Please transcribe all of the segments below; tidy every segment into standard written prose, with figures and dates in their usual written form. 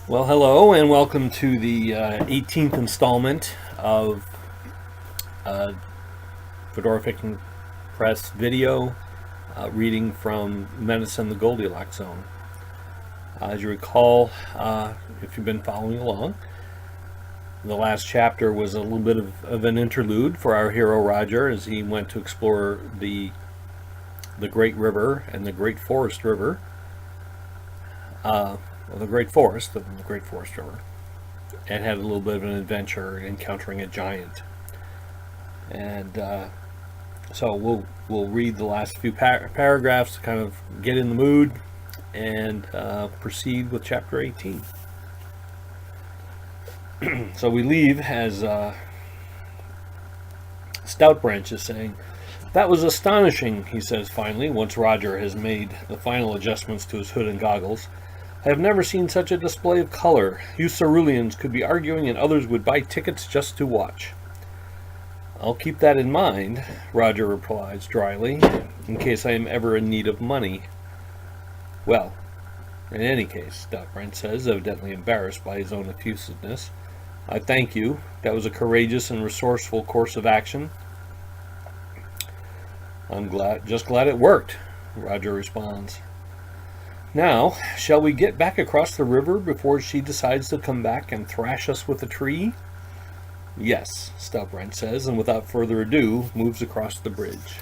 Well, hello and welcome to the 18th installment of uh, Fedora Fiction Press video reading from Menace and the Goldilocks Zone. As you recall, if you've been following along, the last chapter was a little bit of an interlude for our hero Roger as he went to explore the Great River and the Great Forest River. The Great Forest, the Great Forest River, and had a little bit of an adventure encountering a giant. And so we'll read the last few paragraphs to kind of get in the mood and proceed with chapter 18. So we leave as Stout Branch is saying, "That was astonishing," he says finally, once Roger has made the final adjustments to his hood and goggles. "I have never seen such a display of color. You ceruleans could be arguing and others would buy tickets just to watch." "I'll keep that in mind," Roger replies dryly, "in case I am ever in need of money." "Well, in any case," Stout Branch says, evidently embarrassed by his own effusiveness, "I thank you. That was a courageous and resourceful course of action." "I'm just glad it worked," Roger responds. "Now, shall we get back across the river before she decides to come back and thrash us with a tree?" "Yes," Stout Branch says, and without further ado, moves across the bridge.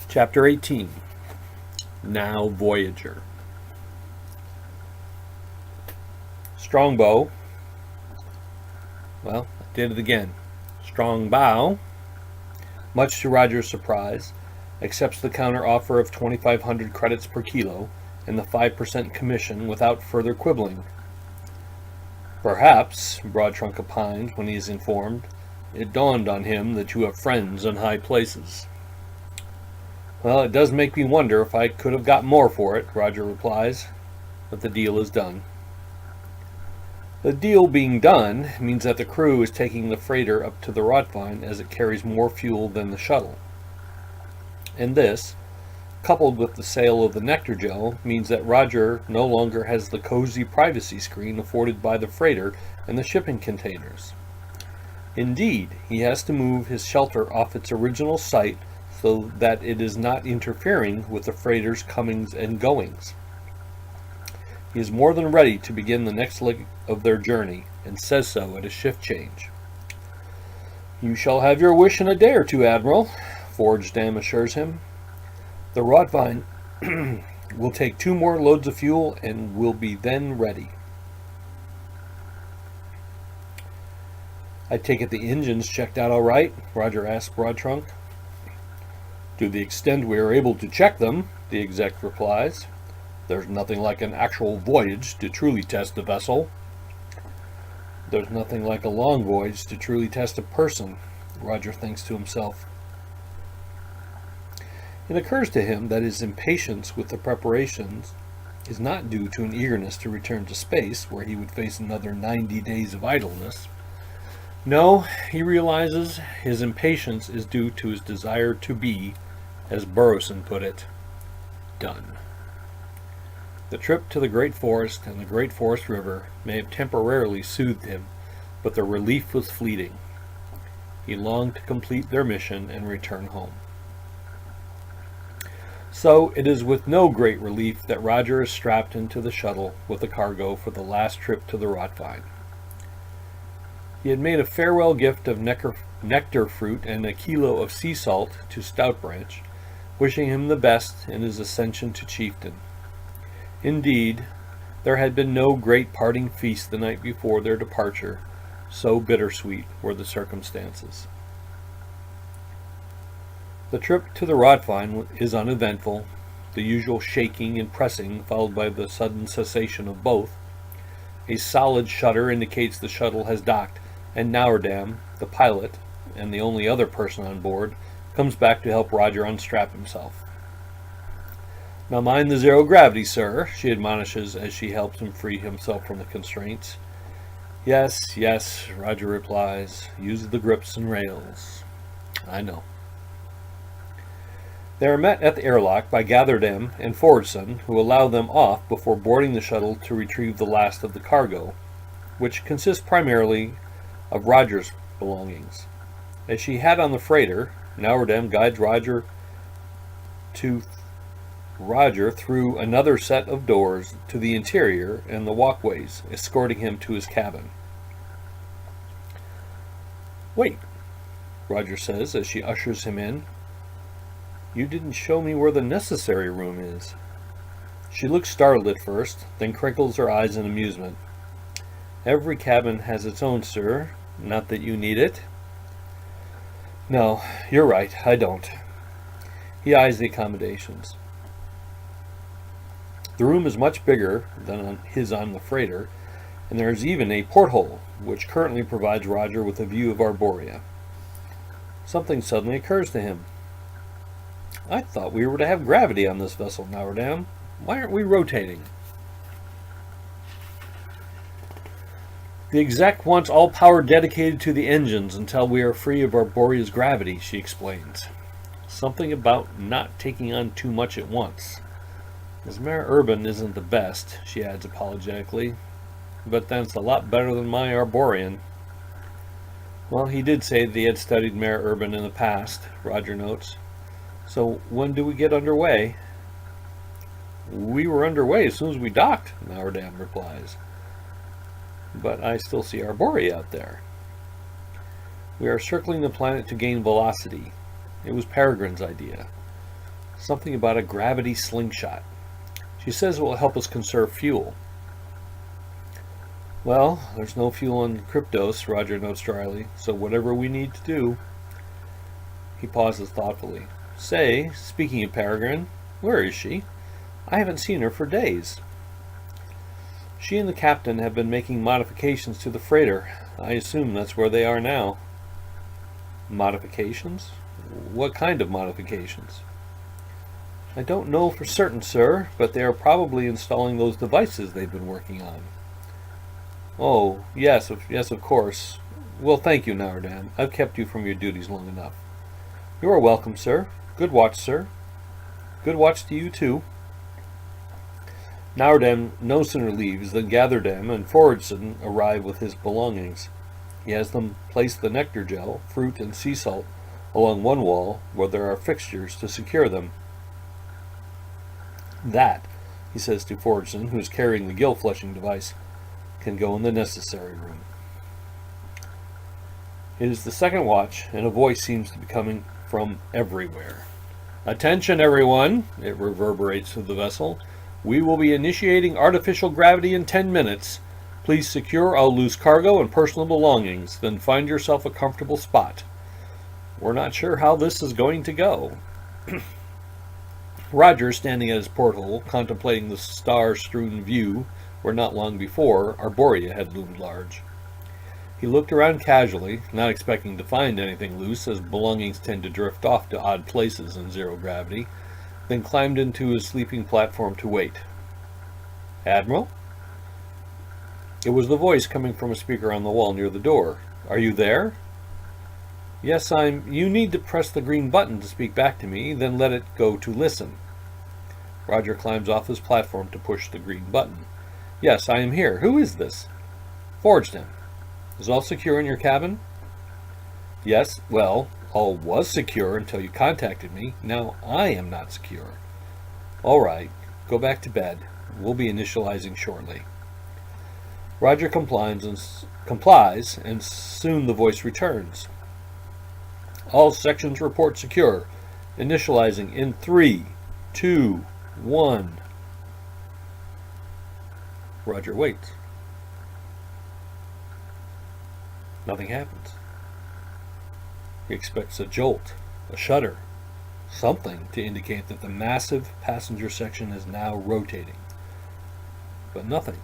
Chapter 18. Now Voyager. Strongbow. Well, I did it again. Strongbow, much to Roger's surprise, accepts the counter offer of 2,500 credits per kilo and the 5% commission without further quibbling. "Perhaps," Broadtrunk opines when he is informed, "it dawned on him that you have friends in high places." "Well, it does make me wonder if I could have got more for it," Roger replies, "but the deal is done." The deal being done means that the crew is taking the freighter up to the Rotvine as it carries more fuel than the shuttle. And this, coupled with the sale of the nectar gel, means that Roger no longer has the cozy privacy screen afforded by the freighter and the shipping containers. Indeed, he has to move his shelter off its original site so that it is not interfering with the freighter's comings and goings. He is more than ready to begin the next leg of their journey, and says so at a shift change. "You shall have your wish in a day or two, Admiral," Forge Dam assures him. "The Rotvine will take 2 more loads of fuel and will be then ready." "I take it the engines checked out all right?" Roger asks Broadtrunk. "To the extent we are able to check them," the exec replies. "There's nothing like an actual voyage to truly test the vessel." "There's nothing like a long voyage to truly test a person," Roger thinks to himself. It occurs to him that his impatience with the preparations is not due to an eagerness to return to space, where he would face another 90 days of idleness. No, he realizes his impatience is due to his desire to be, as Burroughson put it, done. The trip to the Great Forest and the Great Forest River may have temporarily soothed him, but the relief was fleeting. He longed to complete their mission and return home. So it is with no great relief that Roger is strapped into the shuttle with the cargo for the last trip to the Rotvine. He had made a farewell gift of nectar fruit and a kilo of sea salt to Stout Branch, wishing him the best in his ascension to chieftain. Indeed, there had been no great parting feast the night before their departure, so bittersweet were the circumstances. The trip to the Rotvine is uneventful, the usual shaking and pressing followed by the sudden cessation of both. A solid shudder indicates the shuttle has docked, and Nourdam, the pilot, and the only other person on board, comes back to help Roger unstrap himself. "Now mind the zero gravity, sir," she admonishes as she helps him free himself from the constraints. "Yes, yes," Roger replies. "Use the grips and rails." "I know." They are met at the airlock by Gatherdam and Fordson, who allow them off before boarding the shuttle to retrieve the last of the cargo, which consists primarily of Roger's belongings. As she had on the freighter, Nourdam guides Roger through another set of doors to the interior and the walkways, escorting him to his cabin. "Wait," Roger says as she ushers him in. "You didn't show me where the necessary room is." She looks startled at first, then crinkles her eyes in amusement. "Every cabin has its own, sir. Not that you need it." "No, you're right, I don't." He eyes the accommodations. The room is much bigger than his on the freighter, and there is even a porthole, which currently provides Roger with a view of Arborea. Something suddenly occurs to him. "I thought we were to have gravity on this vessel, Nourdam. Why aren't we rotating?" "The exec wants all power dedicated to the engines until we are free of Arborea's gravity," she explains. "Something about not taking on too much at once. His Mare Urban isn't the best," she adds apologetically, "but that's a lot better than my Arborean." "Well, he did say that he had studied Mare Urban in the past," Roger notes. "So when do we get underway?" "We were underway as soon as we docked," Nourdam replies. "But I still see Arborea out there." "We are circling the planet to gain velocity. It was Peregrine's idea. Something about a gravity slingshot. She says it will help us conserve fuel." "Well, there's no fuel on Kryptos," Roger notes dryly, "so whatever we need to do." He pauses thoughtfully. "Say, speaking of Peregrine, where is she? I haven't seen her for days." "She and the captain have been making modifications to the freighter. I assume that's where they are now." "Modifications? What kind of modifications?" "I don't know for certain, sir, but they are probably installing those devices they've been working on." "Oh, yes, of course. Well, thank you, Nourdam. I've kept you from your duties long enough." "You are welcome, sir. Good watch, sir." "Good watch to you, too." Nourdam no sooner leaves than Gatherdam and Fordson arrive with his belongings. He has them place the nectar gel, fruit, and sea salt along one wall where there are fixtures to secure them. "That," he says to Fordson, who is carrying the gill-flushing device, "can go in the necessary room." It is the second watch, and a voice seems to be coming from everywhere. "Attention, everyone," it reverberates through the vessel. "We will be initiating artificial gravity in 10 minutes. Please secure all loose cargo and personal belongings, then find yourself a comfortable spot. We're not sure how this is going to go." Roger, standing at his porthole, contemplating the star-strewn view where not long before Arborea had loomed large. He looked around casually, not expecting to find anything loose, as belongings tend to drift off to odd places in zero gravity, then climbed into his sleeping platform to wait. "Admiral?" It was the voice coming from a speaker on the wall near the door. "Are you there?" "Yes, You need to press the green button to speak back to me, then let it go to listen." Roger climbs off his platform to push the green button. "Yes, I am here. Who is this?" "Forged him." "Is all secure in your cabin?" "Yes, well, all was secure until you contacted me. Now I am not secure." "All right, go back to bed. We'll be initializing shortly." Roger complies, and soon the voice returns. "All sections report secure. Initializing in 3, 2, 1. Roger waits. Nothing happens. He expects a jolt, a shudder, something to indicate that the massive passenger section is now rotating. But nothing.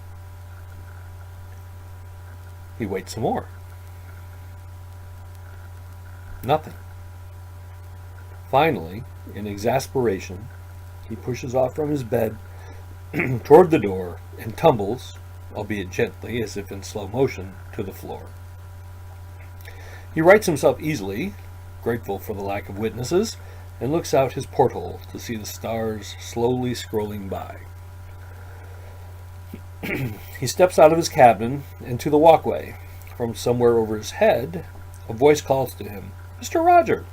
He waits some more. Nothing. Finally, in exasperation, he pushes off from his bed toward the door and tumbles, albeit gently, as if in slow motion, to the floor. He rights himself easily, grateful for the lack of witnesses, and looks out his porthole to see the stars slowly scrolling by. He steps out of his cabin into the walkway. From somewhere over his head, a voice calls to him, "Mr. Roger!"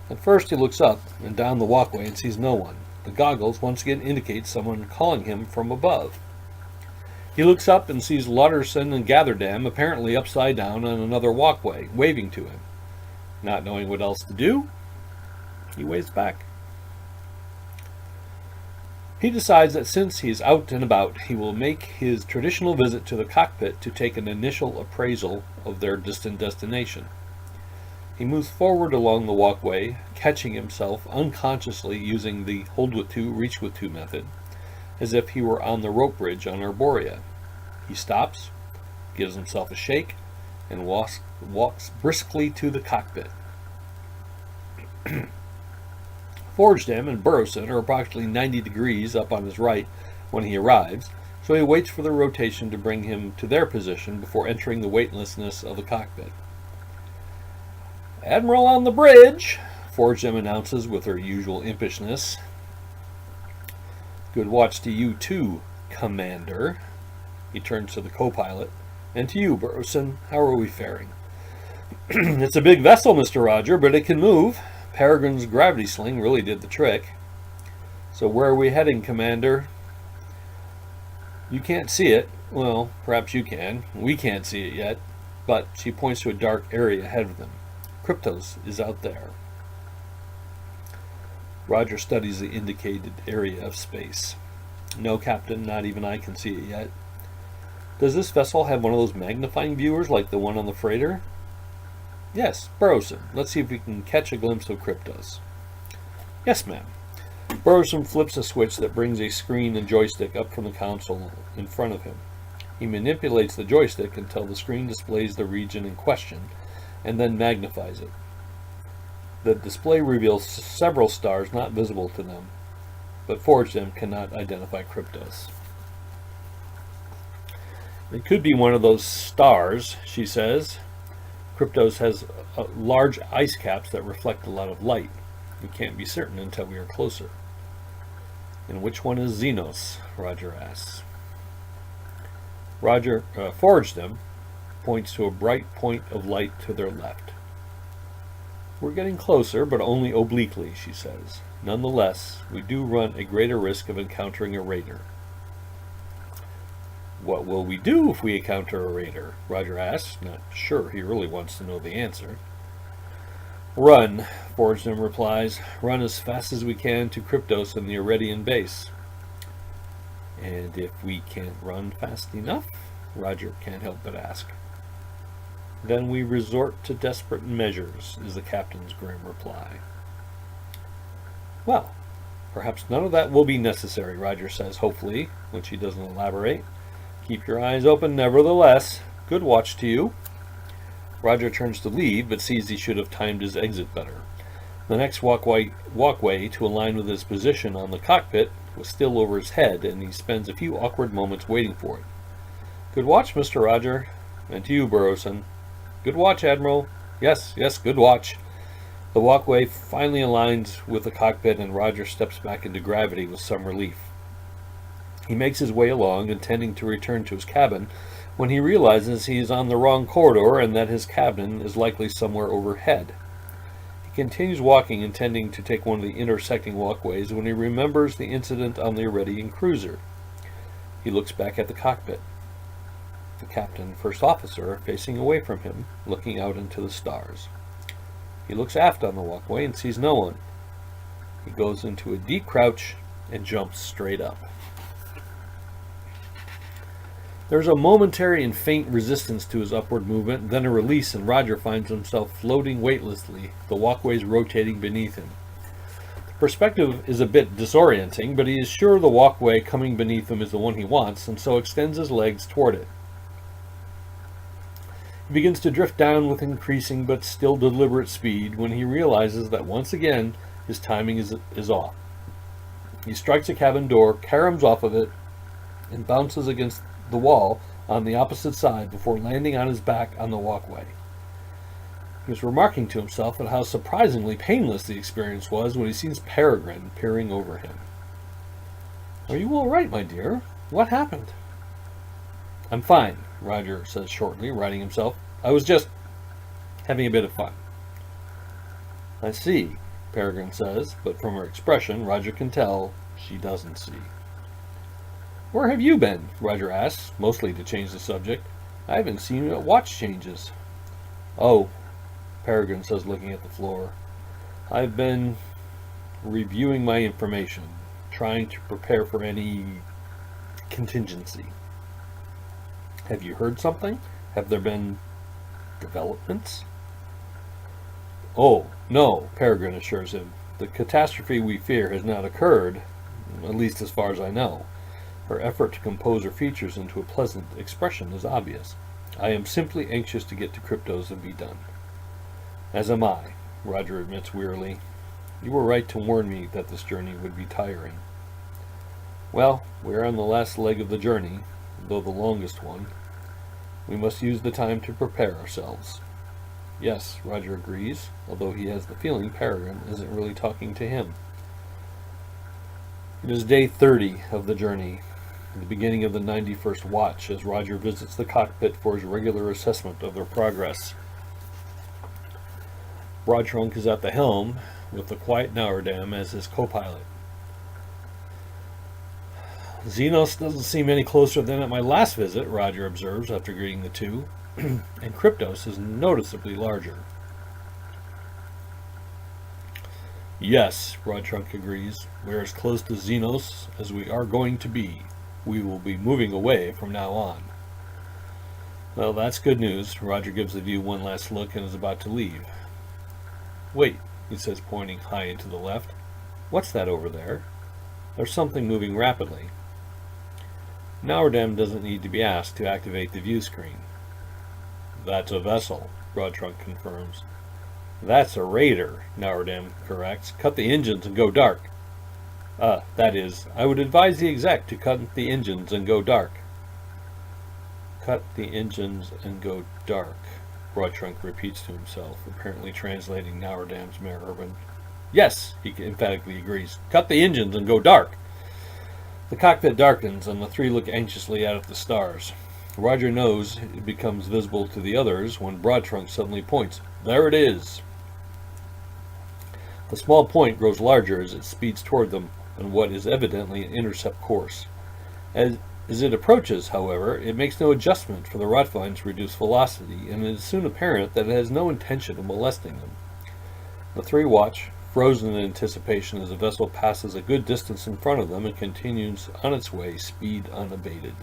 At first he looks up and down the walkway and sees no one. The goggles once again indicate someone calling him from above. He looks up and sees Lauterson and Gatherdam apparently upside down on another walkway, waving to him. Not knowing what else to do, he waves back. He decides that since he's out and about, he will make his traditional visit to the cockpit to take an initial appraisal of their distant destination. He moves forward along the walkway, catching himself unconsciously using the hold with two, reach with two method, as if he were on the rope bridge on Arborea. He stops, gives himself a shake, and walks briskly to the cockpit. Forgedam and Burrowson are approximately 90 degrees up on his right when he arrives, so he waits for the rotation to bring him to their position before entering the weightlessness of the cockpit. "Admiral on the bridge," Forgedam announces with her usual impishness. "Good watch to you too, Commander." He turns to the co-pilot. "And to you, Burrowson. How are we faring?" "It's a big vessel, Mr. Roger, but it can move. Peregrine's gravity sling really did the trick." "So where are we heading, Commander?" "You can't see it. Well, perhaps you can. We can't see it yet." But she points to a dark area ahead of them. "Kryptos is out there." Roger studies the indicated area of space. "No, Captain, not even I can see it yet." "Does this vessel have one of those magnifying viewers like the one on the freighter?" "Yes, Burrowson. Let's see if we can catch a glimpse of Kryptos." "Yes, ma'am." Burrowson flips a switch that brings a screen and joystick up from the console in front of him. He manipulates the joystick until the screen displays the region in question, and then magnifies it. The display reveals several stars not visible to them, but Forgedam cannot identify Kryptos. "It could be one of those stars," she says. "Kryptos has large ice caps that reflect a lot of light. We can't be certain until we are closer." "And which one is Xenos?" Roger asks. Forgedam points to a bright point of light to their left. "We're getting closer, but only obliquely," she says. "Nonetheless, we do run a greater risk of encountering a raider." "What will we do if we encounter a raider?" Roger asks, not sure he really wants to know the answer. "Run," Forgedam replies. "Run as fast as we can to Kryptos and the Iridian base." "And if we can't run fast enough?" Roger can't help but ask. "Then we resort to desperate measures," is the captain's grim reply. "Well, perhaps none of that will be necessary," Roger says hopefully, when she doesn't elaborate. "Keep your eyes open nevertheless. Good watch to you." Roger turns to leave, but sees he should have timed his exit better. The next walkway to align with his position on the cockpit was still over his head, and he spends a few awkward moments waiting for it. "Good watch, Mr. Roger." "And to you, Burrowson." "Good watch, Admiral." Yes, good watch." The walkway finally aligns with the cockpit, and Roger steps back into gravity with some relief. He makes his way along, intending to return to his cabin, when he realizes he is on the wrong corridor and that his cabin is likely somewhere overhead. He continues walking, intending to take one of the intersecting walkways, when he remembers the incident on the Iridian cruiser. He looks back at the cockpit. The captain and first officer are facing away from him, looking out into the stars. He looks aft on the walkway and sees no one. He goes into a deep crouch and jumps straight up. There's a momentary and faint resistance to his upward movement, then a release, and Roger finds himself floating weightlessly, the walkways rotating beneath him. The perspective is a bit disorienting, but he is sure the walkway coming beneath him is the one he wants, and so extends his legs toward it. He begins to drift down with increasing but still deliberate speed when he realizes that once again his timing is off. He strikes a cabin door, caroms off of it, and bounces against the wall on the opposite side before landing on his back on the walkway. He was remarking to himself at how surprisingly painless the experience was when he sees Peregrine peering over him. "Are you all right, my dear? What happened?" "I'm fine," Roger says shortly, righting himself. "I was just having a bit of fun." "I see," Peregrine says, but from her expression, Roger can tell she doesn't see. "Where have you been?" Roger asks, mostly to change the subject. "I haven't seen you at watch changes." "Oh," Peregrine says, looking at the floor. "I've been reviewing my information, trying to prepare for any contingency." "Have you heard something? Have there been developments?" "Oh, no," Peregrine assures him. "The catastrophe we fear has not occurred, at least as far as I know." Her effort to compose her features into a pleasant expression is obvious. "I am simply anxious to get to Kryptos and be done." "As am I," Roger admits wearily. "You were right to warn me that this journey would be tiring." "Well, we are on the last leg of the journey, though the longest one. We must use the time to prepare ourselves." "Yes," Roger agrees, although he has the feeling Peregrine isn't really talking to him. It is day 30 of the journey, the beginning of the 91st watch, as Roger visits the cockpit for his regular assessment of their progress. Broadtrunk is at the helm, with the quiet Nourdam as his co-pilot. "Xenos doesn't seem any closer than at my last visit," Roger observes after greeting the two, "and Kryptos is noticeably larger." "Yes," Broadtrunk agrees, "we're as close to Xenos as we are going to be. We will be moving away from now on." "Well, that's good news." Roger gives the view one last look and is about to leave. "Wait," he says, pointing high into the left. "What's that over there? There's something moving rapidly." Nourdam doesn't need to be asked to activate the view screen. "That's a vessel," Broadtrunk confirms. "That's a raider," Nourdam corrects. "Cut the engines and go dark." That is, I would advise the exec to cut the engines and go dark." "Cut the engines and go dark," Broadtrunk repeats to himself, apparently translating Nourdam's Merurban. "Yes," he emphatically agrees. "Cut the engines and go dark." The cockpit darkens, and the three look anxiously out at the stars. Roger knows it becomes visible to the others when Broadtrunk suddenly points. "There it is!" The small point grows larger as it speeds toward them on what is evidently an intercept course. As it approaches, however, it makes no adjustment for the Rotvine's reduced velocity, and it is soon apparent that it has no intention of molesting them. The three watch, frozen in anticipation, as the vessel passes a good distance in front of them and continues on its way, speed unabated.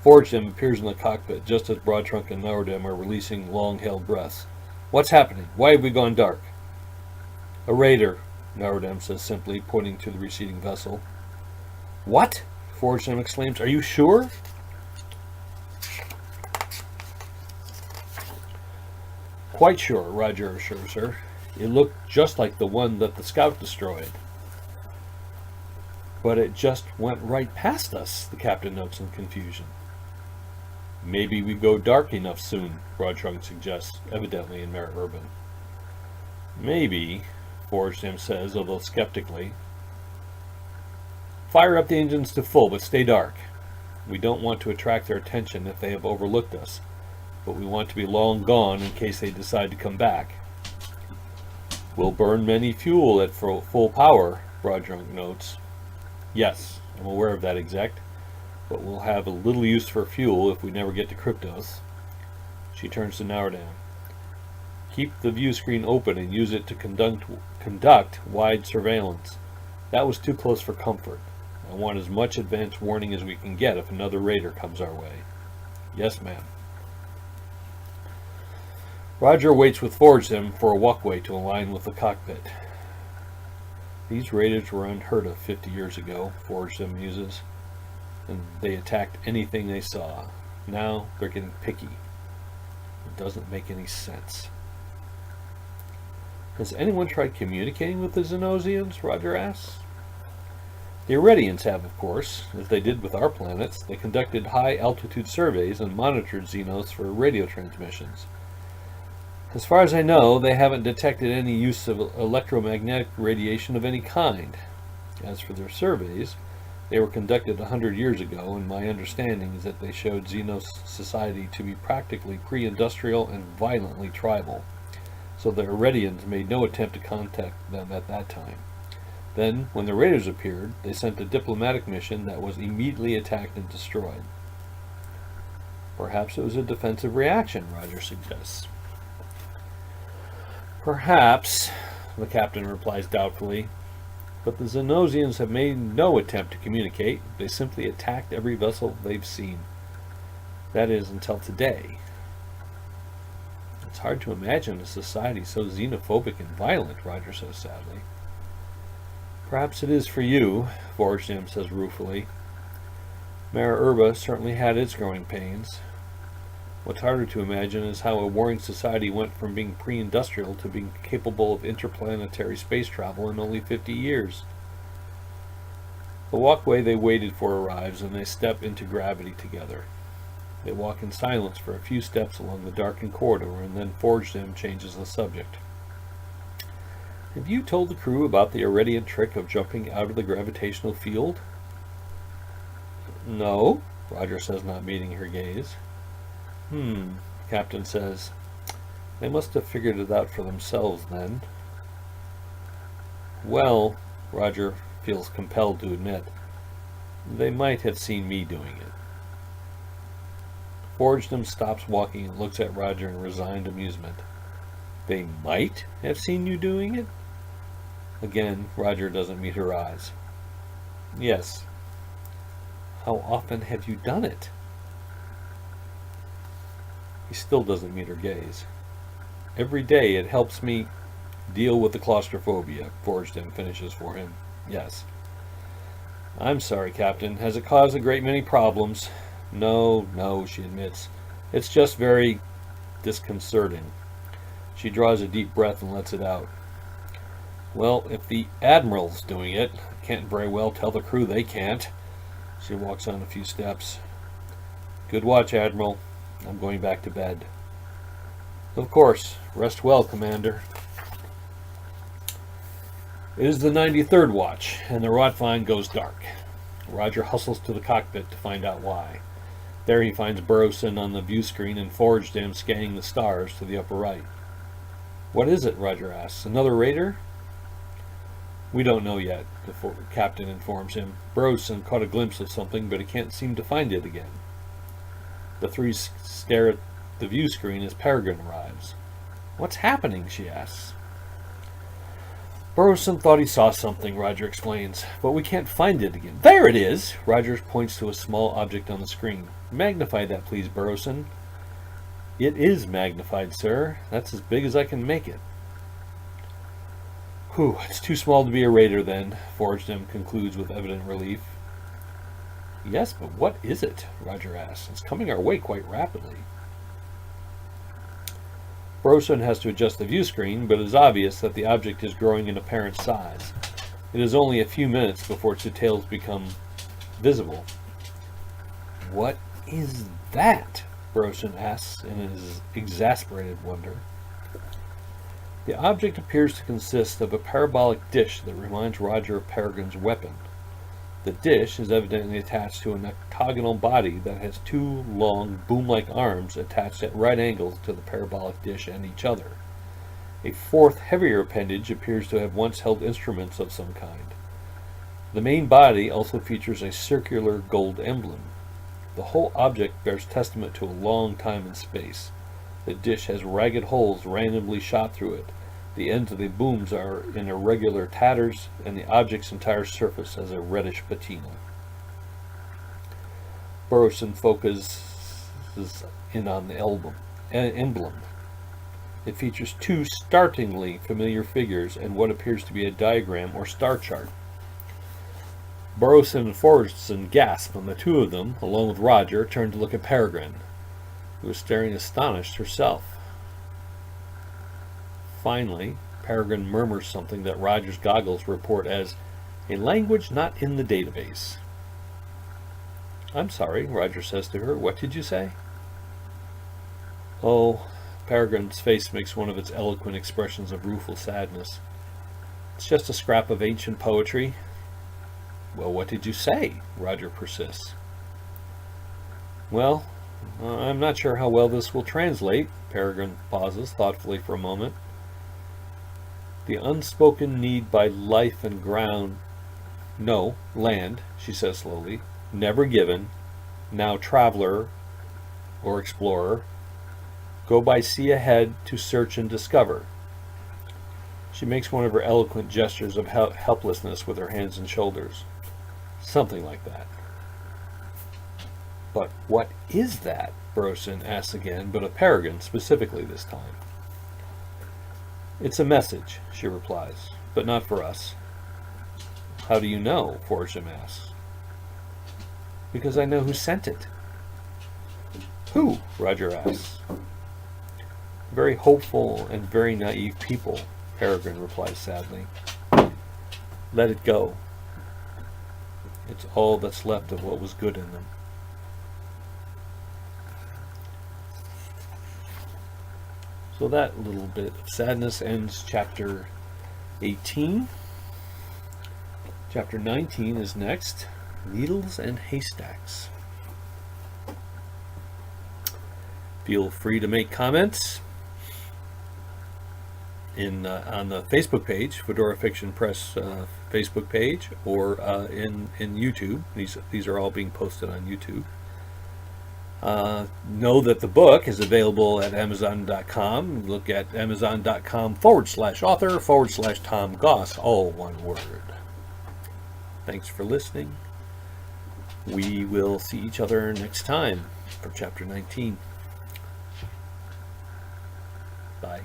Forgedem appears in the cockpit just as Broadtrunk and Nourdam are releasing long-held breaths. "What's happening? Why have we gone dark?" "A raider," Nourdam says simply, pointing to the receding vessel. "What?" Forgedem exclaims. "Are you sure?" "Quite sure," Roger assures her. "It looked just like the one that the scout destroyed." "But it just went right past us," the captain notes in confusion. "Maybe we go dark enough soon," Broadtrunk suggests, evidently in Merurban. "Maybe," Forgedem says, although skeptically. "Fire up the engines to full, but stay dark. We don't want to attract their attention if they have overlooked us, but we want to be long gone in case they decide to come back." "We'll burn many fuel at full power," Broadtrunk notes. "Yes, I'm aware of that, exec, but we'll have a little use for fuel if we never get to Kryptos." She turns to Nourdam. "Keep the view screen open and use it to conduct wide surveillance. That was too close for comfort. I want as much advance warning as we can get if another raider comes our way." "Yes, ma'am." Roger waits with Forgedem for a walkway to align with the cockpit. "These raiders were unheard of 50 years ago," Forgedem muses, "and they attacked anything they saw. Now they're getting picky. It doesn't make any sense." "Has anyone tried communicating with the Xenosians?" Roger asks. "The Iredians have, of course, as they did with our planets. They conducted high-altitude surveys and monitored Xenos for radio transmissions. As far as I know, they haven't detected any use of electromagnetic radiation of any kind. As for their surveys, they were conducted 100 years ago, and my understanding is that they showed Xenos society to be practically pre-industrial and violently tribal, so the Iredians made no attempt to contact them at that time. Then, when the raiders appeared, they sent a diplomatic mission that was immediately attacked and destroyed. Perhaps it was a defensive reaction, Roger suggests. Perhaps, the captain replies doubtfully, but the Xenosians have made no attempt to communicate. They simply attacked every vessel they've seen. That is, until today. It's hard to imagine a society so xenophobic and violent, Roger says sadly. Perhaps it is for you, Voyager says ruefully. Mara Urba certainly had its growing pains. What's harder to imagine is how a warring society went from being pre-industrial to being capable of interplanetary space travel in only 50 years. The walkway they waited for arrives, and they step into gravity together. They walk in silence for a few steps along the darkened corridor, and then Voyager changes the subject. Have you told the crew about the Iredian trick of jumping out of the gravitational field? No, Roger says, not meeting her gaze. Captain says. They must have figured it out for themselves then. Well, Roger feels compelled to admit, they might have seen me doing it. Forgestem stops walking and looks at Roger in resigned amusement. They might have seen you doing it? Again, Roger doesn't meet her eyes. Yes. How often have you done it? He still doesn't meet her gaze. Every day it helps me deal with the claustrophobia, Forgestem finishes for him. Yes. I'm sorry, Captain. Has it caused a great many problems? No, she admits. It's just very disconcerting. She draws a deep breath and lets it out. Well, if the Admiral's doing it, I can't very well tell the crew they can't. She walks on a few steps. Good watch, Admiral. I'm going back to bed. Of course. Rest well, Commander. It is the 93rd watch, and the Rotvine goes dark. Roger hustles to the cockpit to find out why. There he finds Burrowson on the view screen and Forgestem scanning the stars to the upper right. What is it? Roger asks. Another raider? We don't know yet, the captain informs him. Burrowson caught a glimpse of something, but he can't seem to find it again. The three stare at the view screen as Peregrine arrives. What's happening? She asks. Burrowson thought he saw something, Roger explains, but we can't find it again. There it is! Roger points to a small object on the screen. Magnify that, please, Burrowson. It is magnified, sir. That's as big as I can make it. Whew, it's too small to be a raider, then, Forgestem concludes with evident relief. Yes, but what is it? Roger asks. It's coming our way quite rapidly. Burrowson has to adjust the view screen, but it is obvious that the object is growing in apparent size. It is only a few minutes before its details become visible. What is that? Burrowson asks in his exasperated wonder. The object appears to consist of a parabolic dish that reminds Roger of Peregrine's weapon. The dish is evidently attached to an octagonal body that has two long, boom-like arms attached at right angles to the parabolic dish and each other. A fourth, heavier appendage appears to have once held instruments of some kind. The main body also features a circular gold emblem. The whole object bears testament to a long time in space. The dish has ragged holes randomly shot through it. The ends of the booms are in irregular tatters, and the object's entire surface has a reddish patina. Burrowson focuses in on the emblem. It features two startlingly familiar figures and what appears to be a diagram or star chart. Burrowson and Forgestem gasp, and the two of them, along with Roger, turn to look at Peregrine, who is staring astonished herself. Finally, Peregrine murmurs something that Roger's goggles report as a language not in the database. I'm sorry, Roger says to her. What did you say? Oh, Peregrine's face makes one of its eloquent expressions of rueful sadness. It's just a scrap of ancient poetry. Well, what did you say? Roger persists. Well, I'm not sure how well this will translate. Peregrine pauses thoughtfully for a moment. The unspoken need by life and ground, no, land, she says slowly, never given, now traveler or explorer, go by sea ahead to search and discover. She makes one of her eloquent gestures of helplessness with her hands and shoulders. Something like that. But what is that? Burrowson asks again, but of Peregrine specifically this time. It's a message, she replies, but not for us. How do you know? Forsham asks. Because I know who sent it. Who? Roger asks. Very hopeful and very naive people, Peregrine replies sadly. Let it go. It's all that's left of what was good in them. So that little bit of sadness ends chapter 18. Chapter 19 is next. Needles and Haystacks. Feel free to make comments on the Facebook page, Fedora Fiction Press Facebook page, or in YouTube. These are all being posted on YouTube. Know that the book is available at Amazon.com. Look at Amazon.com/author/Tom Goss, all one word. Thanks for listening. We will see each other next time for chapter 19. Bye.